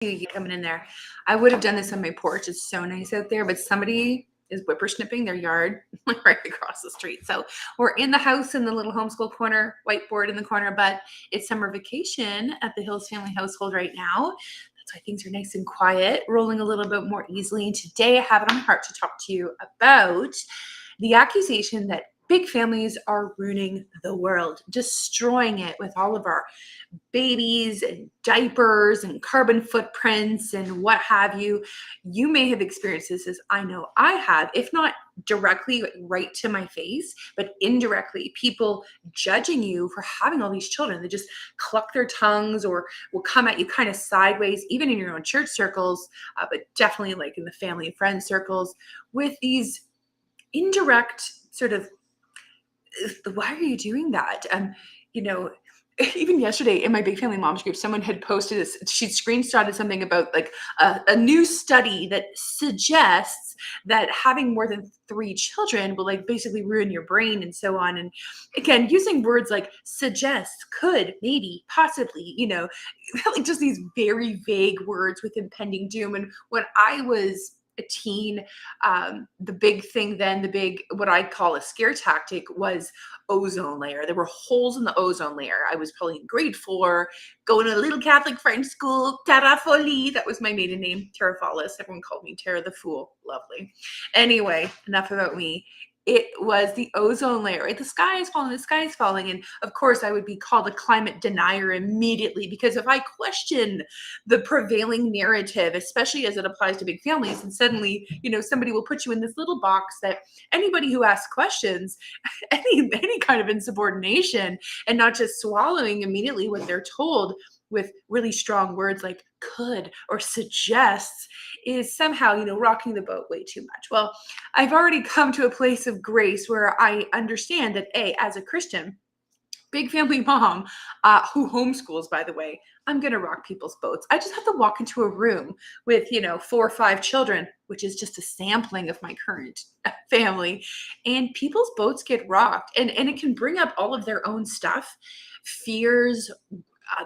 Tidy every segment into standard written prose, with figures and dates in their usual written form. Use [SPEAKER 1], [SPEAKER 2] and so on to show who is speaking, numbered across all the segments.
[SPEAKER 1] you coming in there. I would have done this on my porch. It's so nice out there, but somebody is whippersnipping their yard right across the street. So we're in the house in the little homeschool corner, whiteboard in the corner, but it's summer vacation at the Hills family household right now. That's why things are nice and quiet, rolling a little bit more easily. And today I have it on my heart to talk to you about the accusation that big families are ruining the world, destroying it with all of our babies and diapers and carbon footprints and what have you. You may have experienced this as I know I have, if not directly right to my face, but indirectly, people judging you for having all these children. They just cluck their tongues or will come at you kind of sideways, even in your own church circles, but definitely like in the family and friend circles, with these indirect sort of, why are you doing that? You know, even yesterday in my big family moms group, someone had posted this. She'd screenshotted something about like a new study that suggests that having more than 3 children will like basically ruin your brain and so on. And again, using words like suggest, could, maybe, possibly, like just these very vague words with impending doom. And when I was a teen, the big thing then, what I call a scare tactic was ozone layer. There were holes in the ozone layer. I was probably in grade 4, going to a little Catholic French school, Tara Folie. That was my maiden name, Tara Follis. Everyone called me Tara the Fool. Lovely. Anyway, enough about me. It was the ozone layer, right? The sky is falling, the sky is falling. And of course, I would be called a climate denier immediately, because if I question the prevailing narrative, especially as it applies to big families, and suddenly, somebody will put you in this little box that anybody who asks questions, any kind of insubordination, and not just swallowing immediately what they're told with really strong words like could or suggests, is somehow, rocking the boat way too much. Well, I've already come to a place of grace where I understand that, as a Christian, big family mom, who homeschools, by the way, I'm going to rock people's boats. I just have to walk into a room with, 4 or 5 children, which is just a sampling of my current family, and people's boats get rocked. And it can bring up all of their own stuff, fears,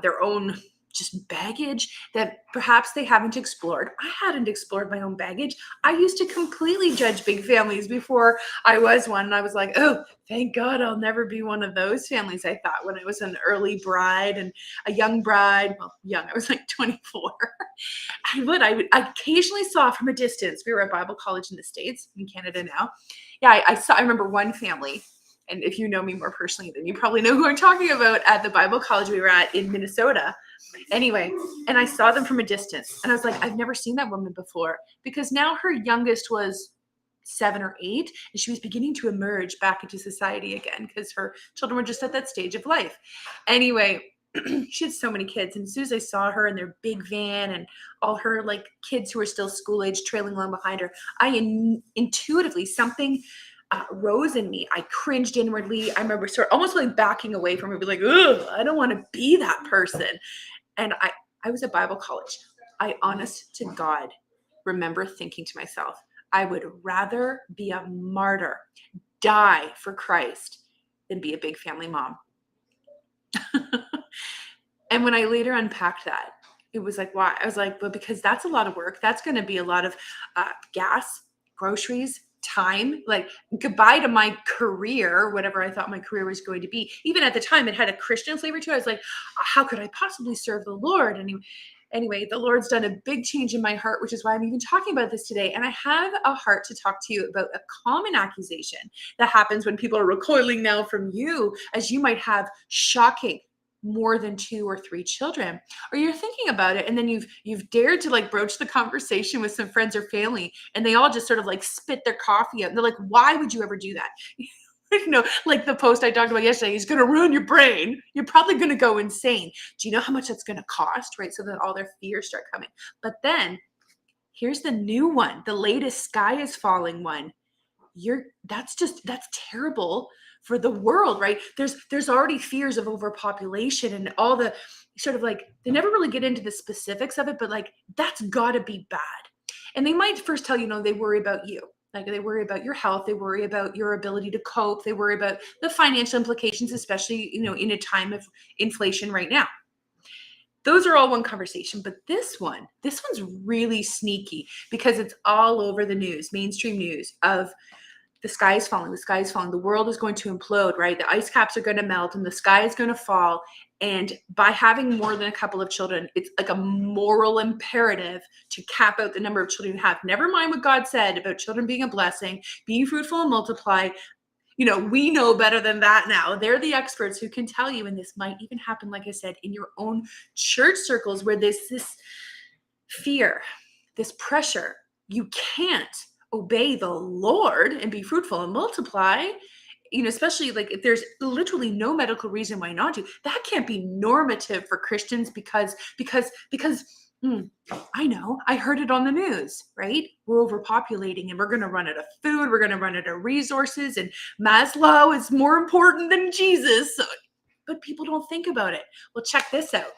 [SPEAKER 1] their own just baggage that perhaps they haven't explored. I hadn't explored my own baggage. I used to completely judge big families before I was one. And I was like, oh, thank God I'll never be one of those families, I thought, when I was an early bride and a young bride. Well, young, I was like 24. I occasionally saw from a distance. We were at Bible college in the States, in Canada now. Yeah, I remember one family. And if you know me more personally, then you probably know who I'm talking about, at the Bible college we were at in Minnesota. Anyway, and I saw them from a distance, and I was like, I've never seen that woman before, because now her youngest was 7 or 8, and she was beginning to emerge back into society again, because her children were just at that stage of life. Anyway, she had so many kids, and as soon as I saw her in their big van and all her like kids who were still school age trailing along behind her, I intuitively, something rose in me. I cringed inwardly. I remember almost like backing away from her, be like, ugh, I don't want to be that person. And I was at Bible college. I, honest to God, remember thinking to myself, I would rather be a martyr, die for Christ, than be a big family mom. And when I later unpacked that, it was like, why? I was like, well, because that's a lot of work. That's going to be a lot of gas, groceries, time, like goodbye to my career, whatever I thought my career was going to be. Even at the time, it had a Christian flavor to it. I was like, how could I possibly serve the Lord? And anyway, the Lord's done a big change in my heart, which is why I'm even talking about this today. And I have a heart to talk to you about a common accusation that happens when people are recoiling now from you, as you might have shocking more than 2 or 3 children, or you're thinking about it, and then you've dared to like broach the conversation with some friends or family, and they all just sort of like spit their coffee out, and they're like, why would you ever do that? Like the post I talked about yesterday, is going to ruin your brain. You're probably going to go insane. Do you know how much that's going to cost, right? So that all their fears start coming. But then here's the new one, the latest sky is falling one. That's terrible for the world, right? There's already fears of overpopulation and all the sort of like, they never really get into the specifics of it, but like, that's gotta be bad. And they might first tell you, they worry about you. Like they worry about your health, they worry about your ability to cope, they worry about the financial implications, especially, in a time of inflation right now. those are all one conversation. But this one's really sneaky because it's all over the news, mainstream news of the sky is falling, the world is going to implode, right? The ice caps are going to melt and the sky is going to fall. And by having more than a couple of children, it's like a moral imperative to cap out the number of children you have. Never mind what God said about children being a blessing, being fruitful and multiply. We know better than that now. They're the experts who can tell you, and this might even happen, like I said, in your own church circles where there's this fear, this pressure. You can't obey the Lord and be fruitful and multiply, especially like if there's literally no medical reason why not to. That can't be normative for Christians because I know, I heard it on the news, right? We're overpopulating and we're going to run out of food. We're going to run out of resources, and Maslow is more important than Jesus. But people don't think about it. Well, check this out.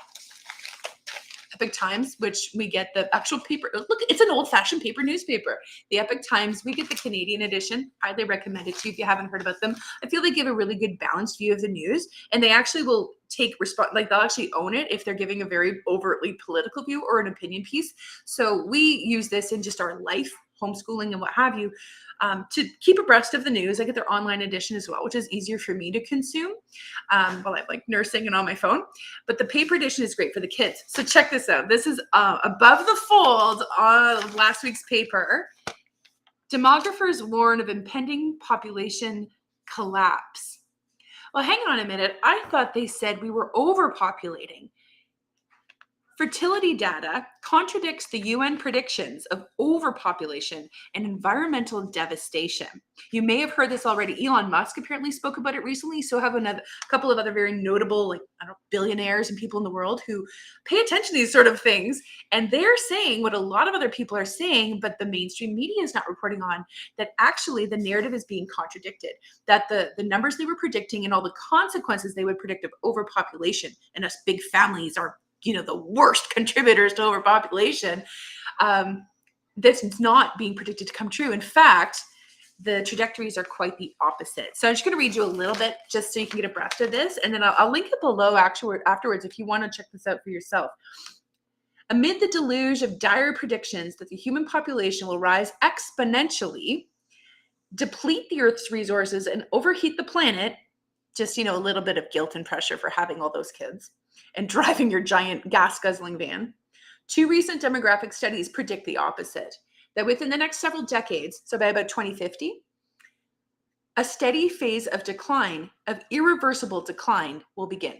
[SPEAKER 1] Epic Times, which we get the actual paper. Look, it's an old-fashioned paper newspaper. The Epic Times, we get the Canadian edition. Highly recommend it to you if you haven't heard about them. I feel they give a really good balanced view of the news, and they actually will take like they'll actually own it if they're giving a very overtly political view or an opinion piece. So we use this in just our life, homeschooling and what have you, to keep abreast of the news. I get their online edition as well, which is easier for me to consume while I'm like nursing and on my phone. But the paper edition is great for the kids. So check this out. This is above the fold of last week's paper. Demographers warn of impending population collapse. Well, hang on a minute. I thought they said we were overpopulating. Fertility data contradicts the UN predictions of overpopulation and environmental devastation. You may have heard this already. Elon Musk apparently spoke about it recently. So have a couple of other very notable, billionaires and people in the world who pay attention to these sort of things. And they're saying what a lot of other people are saying, but the mainstream media is not reporting on, that actually the narrative is being contradicted, that the numbers they were predicting and all the consequences they would predict of overpopulation and us big families are the worst contributors to overpopulation, that's not being predicted to come true. In fact, the trajectories are quite the opposite. So I'm just going to read you a little bit just so you can get abreast of this. And then I'll link it below afterwards if you want to check this out for yourself. Amid the deluge of dire predictions that the human population will rise exponentially, deplete the Earth's resources, and overheat the planet, just, a little bit of guilt and pressure for having all those kids and driving your giant gas-guzzling van. Two recent demographic studies predict the opposite, that within the next several decades, so by about 2050, a steady phase of decline, of irreversible decline, will begin.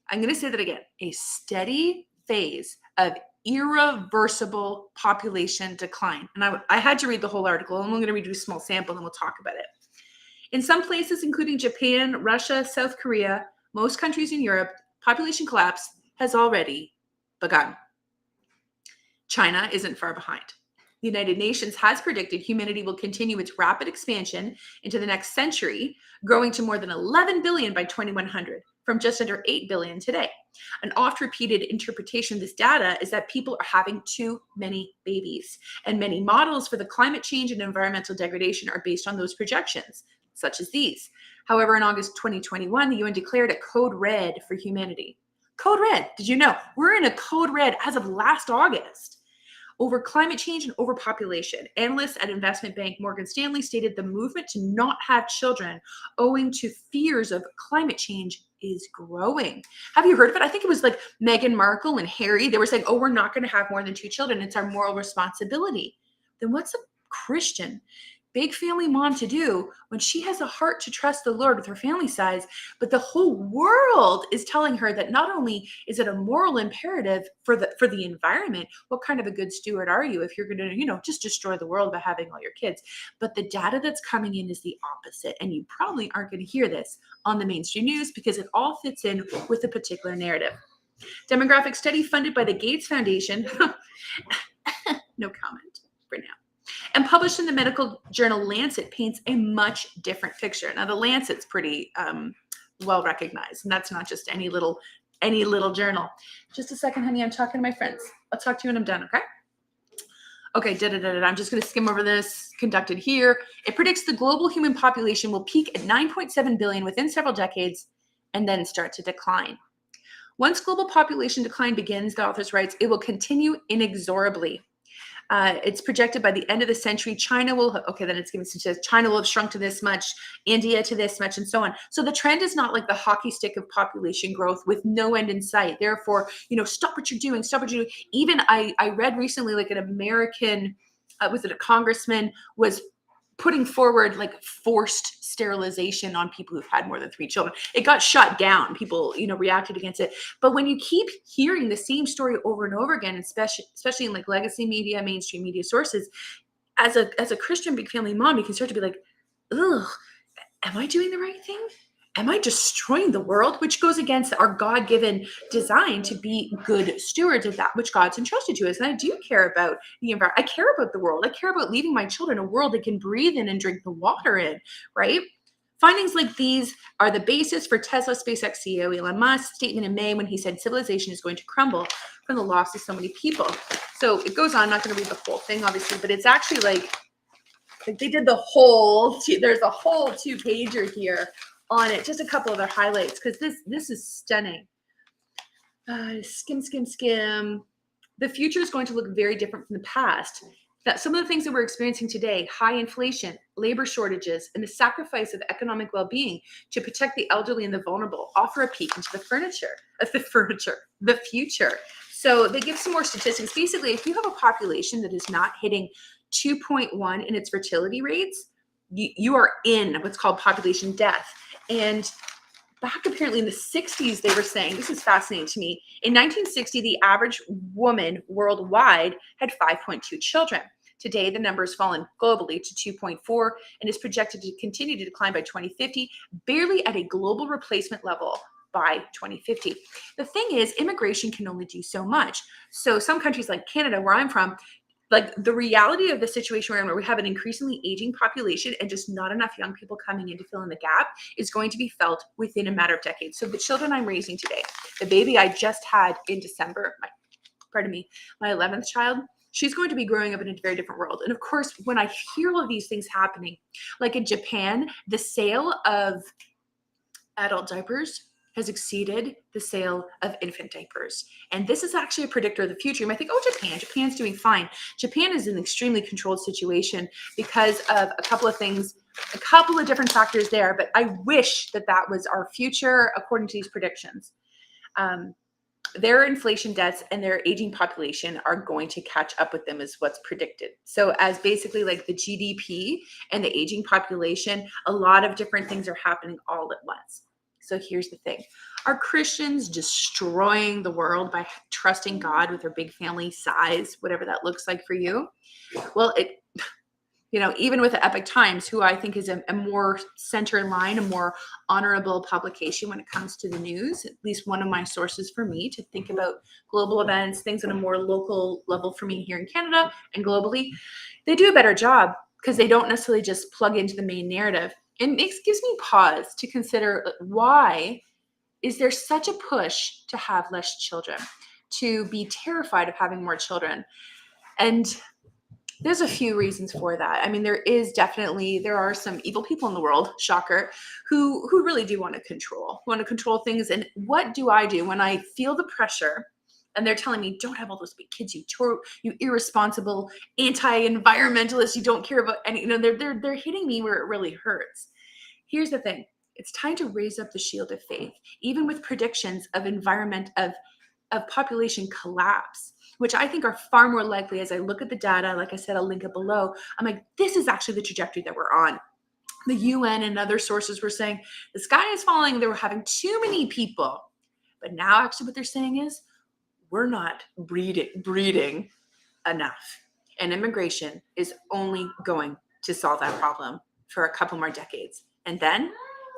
[SPEAKER 1] I'm going to say that again, a steady phase of irreversible population decline. And I had to read the whole article. I'm going to read you a small sample and we'll talk about it. In some places, including Japan, Russia, South Korea, most countries in Europe, population collapse has already begun. China isn't far behind. The United Nations has predicted humanity will continue its rapid expansion into the next century, growing to more than 11 billion by 2100, from just under 8 billion today. An oft-repeated interpretation of this data is that people are having too many babies, and many models for the climate change and environmental degradation are based on those projections, such as these. However, in August 2021, the UN declared a code red for humanity. Code red, did you know? We're in a code red as of last August over climate change and overpopulation. Analysts at investment bank Morgan Stanley stated the movement to not have children owing to fears of climate change is growing. Have you heard of it? I think it was like Meghan Markle and Harry. They were saying, we're not going to have more than 2 children. It's our moral responsibility. Then what's a Christian big family mom to do when she has a heart to trust the Lord with her family size, but the whole world is telling her that not only is it a moral imperative for the environment, what kind of a good steward are you if you're going to, just destroy the world by having all your kids, but the data that's coming in is the opposite. And you probably aren't going to hear this on the mainstream news because it all fits in with a particular narrative. Demographic study funded by the Gates Foundation, no comment for now, and published in the medical journal Lancet paints a much different picture. Now, the Lancet's pretty well recognized, and that's not just any little journal. Just a second, honey. I'm talking to my friends. I'll talk to you when I'm done, okay? Okay, I'm just going to skim over this. Conducted here. It predicts the global human population will peak at 9.7 billion within several decades and then start to decline. Once global population decline begins, the author writes, it will continue inexorably. It's projected by the end of the century, China will have shrunk to this much, India to this much, and so on. So the trend is not like the hockey stick of population growth with no end in sight. Therefore, stop what you're doing, stop what you're doing. Even I read recently, like an American, was it a congressman, was putting forward like forced sterilization on people who've had more than 3 children. It got shut down. People, reacted against it. But when you keep hearing the same story over and over again, especially in like legacy media, mainstream media sources, as a Christian big family mom, you can start to be like, ugh, am I doing the right thing? Am I destroying the world? Which goes against our God-given design to be good stewards of that which God's entrusted to us. And I do care about the environment. I care about the world. I care about leaving my children a world they can breathe in and drink the water in, right? Findings like these are the basis for Tesla SpaceX CEO Elon Musk's statement in May when he said civilization is going to crumble from the loss of so many people. So it goes on. I'm not going to read the whole thing, obviously, but it's actually like they did there's a whole 2-pager here on it. Just a couple of their highlights, because this is stunning. Skim. The future is going to look very different from the past. That some of the things that we're experiencing today, high inflation, labor shortages, and the sacrifice of economic well-being to protect the elderly and the vulnerable, offer a peek into the future. So they give some more statistics. Basically, if you have a population that is not hitting 2.1 in its fertility rates, you are in what's called population death. And back apparently in the 60s, they were saying, this is fascinating to me, in 1960, the average woman worldwide had 5.2 children. Today, the number has fallen globally to 2.4 and is projected to continue to decline by 2050, barely at a global replacement level by 2050. The thing is, immigration can only do so much. So some countries like Canada, where I'm from, like the reality of the situation we're in, where we have an increasingly aging population and just not enough young people coming in to fill in the gap, is going to be felt within a matter of decades. So the children I'm raising today, the baby I just had in December, my 11th child, she's going to be growing up in a very different world. And of course, when I hear all of these things happening, like in Japan, the sale of adult diapers has exceeded the sale of infant diapers. And this is actually a predictor of the future. You might think, oh, Japan's doing fine. Japan is an extremely controlled situation because of a couple of things, a couple of different factors there. But I wish that was our future according to these predictions. Their inflation debts and their aging population are going to catch up with them is what's predicted. So as basically like the GDP and the aging population, a lot of different things are happening all at once. So here's the thing. Are Christians destroying the world by trusting God with their big family size, whatever that looks like for you? Well, even with the Epic Times, who I think is a more center in line, a more honorable publication when it comes to the news, at least one of my sources for me to think about global events, things on a more local level for me here in Canada and globally, they do a better job because they don't necessarily just plug into the main narrative. And it gives me pause to consider, why is there such a push to have less children, to be terrified of having more children? And there's a few reasons for that. I mean, there are some evil people in the world, shocker, who really do want to control things. And what do I do when I feel the pressure and they're telling me, don't have all those big kids, you irresponsible anti-environmentalist, you don't care about any, they're hitting me where it really hurts. Here's the thing. It's time to raise up the shield of faith, even with predictions of of population collapse, which I think are far more likely as I look at the data. Like I said, I'll link it below. I'm like, this is actually the trajectory that we're on. The UN and other sources were saying the sky is falling. They were having too many people. But now actually what they're saying is we're not breeding enough. And immigration is only going to solve that problem for a couple more decades. And then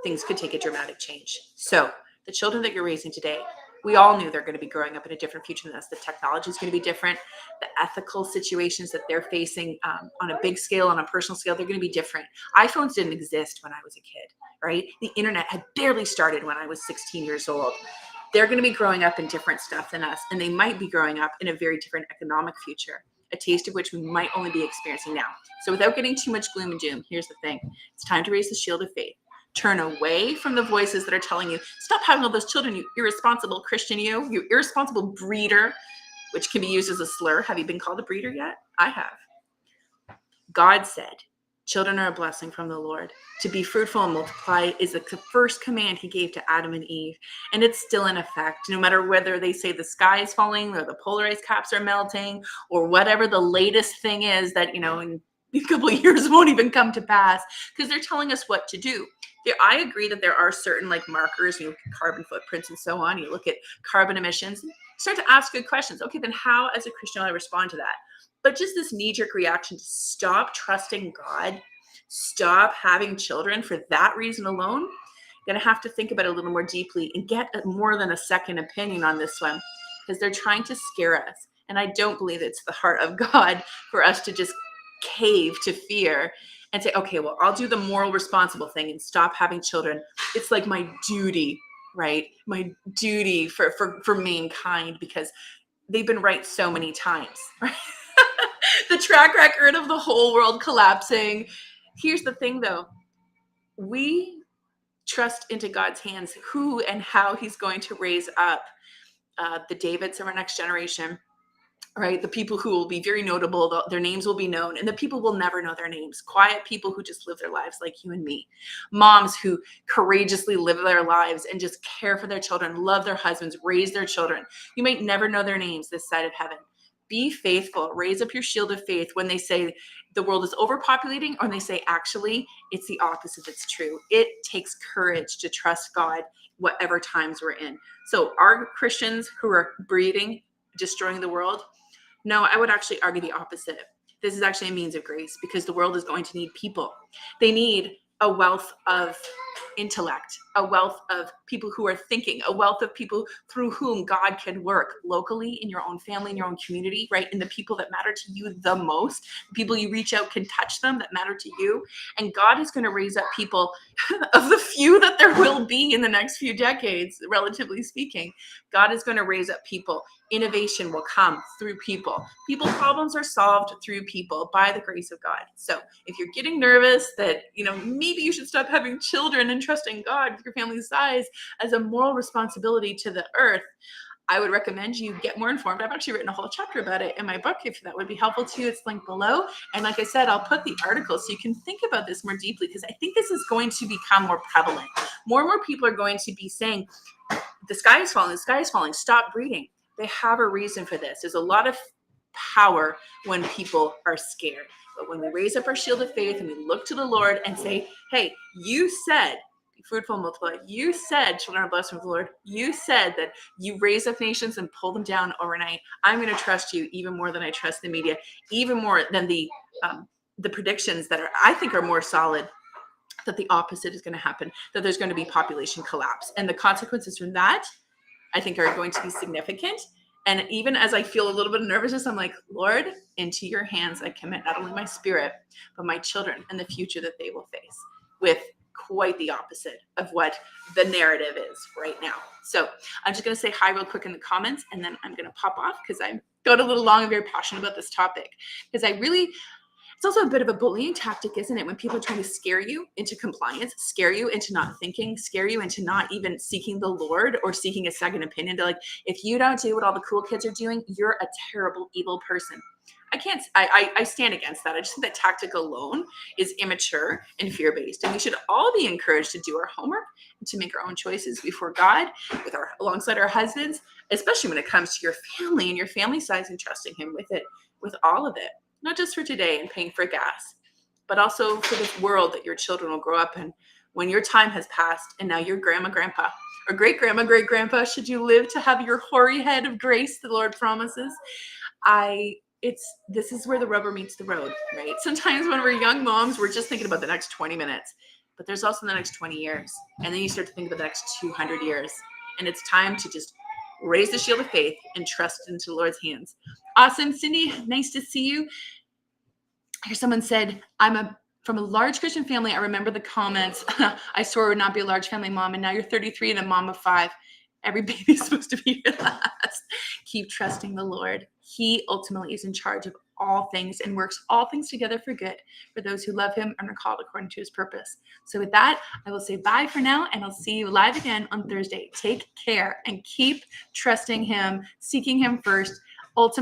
[SPEAKER 1] things could take a dramatic change. So the children that you're raising today, we all knew they're going to be growing up in a different future than us. The technology is going to be different. The ethical situations that they're facing on a big scale, on a personal scale, they're going to be different. iPhones didn't exist when I was a kid, right? The internet had barely started when I was 16 years old. They're going to be growing up in different stuff than us, and they might be growing up in a very different economic future, a taste of which we might only be experiencing now. So without getting too much gloom and doom, here's the thing. It's time to raise the shield of faith. Turn away from the voices that are telling you, stop having all those children, you irresponsible Christian, you irresponsible breeder, which can be used as a slur. Have you been called a breeder yet? I have. God said, children are a blessing from the Lord. To be fruitful and multiply is the first command he gave to Adam and Eve. And it's still in effect, no matter whether they say the sky is falling or the polar ice caps are melting or whatever the latest thing is that, in a couple of years won't even come to pass, because they're telling us what to do. I agree that there are certain markers, carbon footprints and so on. You look at carbon emissions, start to ask good questions. Okay, then how as a Christian do I respond to that? But just this knee-jerk reaction to stop trusting God, stop having children for that reason alone, you're going to have to think about it a little more deeply and get more than a second opinion on this one, because they're trying to scare us. And I don't believe it's the heart of God for us to just cave to fear and say, okay, well, I'll do the moral responsible thing and stop having children. It's like my duty, right? My duty for mankind, because they've been right so many times, right? The track record of the whole world collapsing. Here's the thing, though. We trust into God's hands who and how he's going to raise up the Davids of our next generation, right? The people who will be very notable, their names will be known, and the people will never know their names. Quiet people who just live their lives like you and me. Moms who courageously live their lives and just care for their children, love their husbands, raise their children. You might never know their names this side of heaven. Be faithful. Raise up your shield of faith when they say the world is overpopulating, or when they say, actually, it's the opposite that's true. It takes courage to trust God, whatever times we're in. So are Christians who are breeding, destroying the world? No, I would actually argue the opposite. This is actually a means of grace, because the world is going to need people. They need a wealth of intellect, a wealth of people who are thinking, a wealth of people through whom God can work locally, in your own family, in your own community, right? And the people that matter to you the most, the people you reach out can touch them, that matter to you. And God is going to raise up people of the few that there will be in the next few decades, relatively speaking. God is going to raise up people. Innovation will come through people. People problems are solved through people by the grace of God. So if you're getting nervous that, maybe you should stop having children and trusting God with your family's size as a moral responsibility to the earth, I would recommend you get more informed. I've actually written a whole chapter about it in my book, if that would be helpful to you. It's linked below. And like I said, I'll put the article so you can think about this more deeply, because I think this is going to become more prevalent. More and more people are going to be saying, the sky is falling, stop breeding. They have a reason for this. There's a lot of power when people are scared. But when we raise up our shield of faith and we look to the Lord and say, hey, you said, be fruitful and multiply. You said, children are blessed from the Lord. You said that you raise up nations and pull them down overnight. I'm going to trust you even more than I trust the media, even more than the predictions that I think are more solid, that the opposite is going to happen, that there's going to be population collapse. And the consequences from that, I think, are going to be significant. And even as I feel a little bit of nervousness, I'm like, Lord, into your hands I commit not only my spirit, but my children and the future that they will face, with quite the opposite of what the narrative is right now. So I'm just going to say hi real quick in the comments, and then I'm going to pop off, because I got a little long and very passionate about this topic, because it's also a bit of a bullying tactic, isn't it? When people are trying to scare you into compliance, scare you into not thinking, scare you into not even seeking the Lord or seeking a second opinion. They're like, if you don't do what all the cool kids are doing, you're a terrible, evil person. I stand against that. I just think that tactic alone is immature and fear-based. And we should all be encouraged to do our homework and to make our own choices before God, alongside our husbands, especially when it comes to your family and your family size, and trusting him with all of it. Not just for today and paying for gas, but also for this world that your children will grow up in when your time has passed and now you're grandma, grandpa, or great grandma, great grandpa, should you live to have your hoary head of grace the Lord promises. This is where the rubber meets the road, right? Sometimes when we're young moms, we're just thinking about the next 20 minutes, but there's also the next 20 years. And then you start to think about the next 200 years. And it's time to just raise the shield of faith and trust into the Lord's hands. Awesome. Cindy, nice to see you. Here someone said, I'm from a large Christian family. I remember the comments. I swore I would not be a large family mom, and now you're 33 and a mom of 5. Every baby is supposed to be your last. Keep trusting the Lord. He ultimately is in charge of all things and works all things together for good for those who love him and are called according to his purpose. So with that, I will say bye for now, and I'll see you live again on Thursday. Take care and keep trusting him, seeking him first. Ultimately,